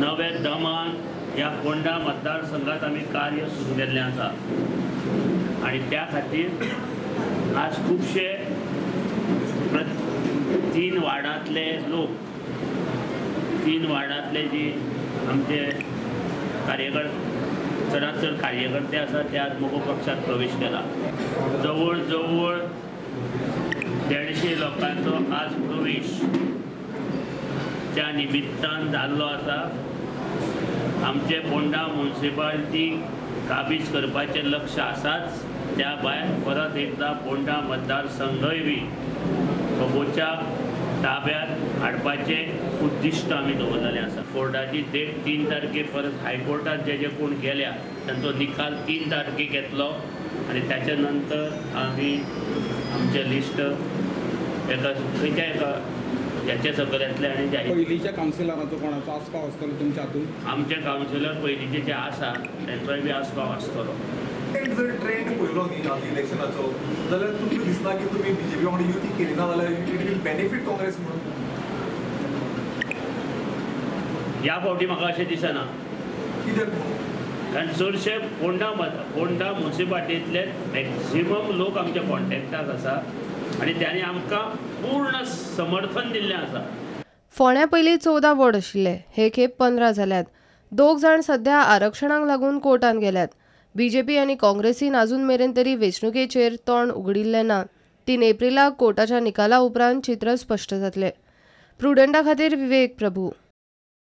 नवे दमान ह्या फोंडा मतदारसंघात आम्ही कार्य सुरू केल्लें आसा आणि त्या खातीर आज खूबशे 3 वार्डांतले लोक 3 वार्डांतले जी आमचे चडांत चड कार्यकर्ते आसा ते आज मोगो पक्षात प्रवेश केला. जवळ जवळ 150 लोकांचो आज प्रवेश त्या निमित्तान जाल्लो आसा. आमचे फोंडा म्युनिसिपालिटी काबीज करपाचें लक्ष आसाच. त्या भायर परत एकदा फोंडा मतदारसंघय बी गोंयच्या ताब्यात हाडपाचें उद्दिश्ट आमी दवरलेलें आसा. कोर्टाची डेट 3 तारखेक परत हायकोर्टात जे कोण गेल्या तांचो निकाल 3 तारखेक येतलो आणि त्याच्या नंतर आमी आमचें लिस्ट एका खंयच्या एका ह्याचे सकयल येतले आणि पयलींच्या कावन्सिलराचो कोणाचो आस्पाव आसतलो तुमच्या हातूंत? आमचे कावन्सिलर पयलींचे जे आसा तांचोय बी आस्पाव आसतलो. जर ट्रेंड पळयलो न्ही इलेक्शनाचो जाल्यार तुमकां दिसना की तुमी बीजेपी वांगडा युती केली ना जाल्यार इट वील बेनिफीट काँग्रेस म्हणून? ह्या फावटी म्हाका अशें दिसना. कित्याक? कारण चडशे फोंडा म्युनिसिपालिटींतले मॅक्झिमम लोक आमच्या कॉन्टॅक्टाक आसा आणि त्यांनी आमकां पूर्ण समर्थन दिल्लें आसा. फोंड्या पयलीं 14 वॉर्ड आशिल्ले, हे खेप 15 जाल्यात. 2 जाण सध्या आरक्षणाक लागून कोर्टात गेल्यात. बीजेपी आनी काँग्रेसीन अजून मेरेन तरी वेंचणुकेचेर तोंड उगडिल्लें ना. 3 एप्रिलाक कोर्टाच्या निकाला उपरांत चित्र स्पश्ट जातलें. प्रुडंटा खातीर विवेक प्रभू.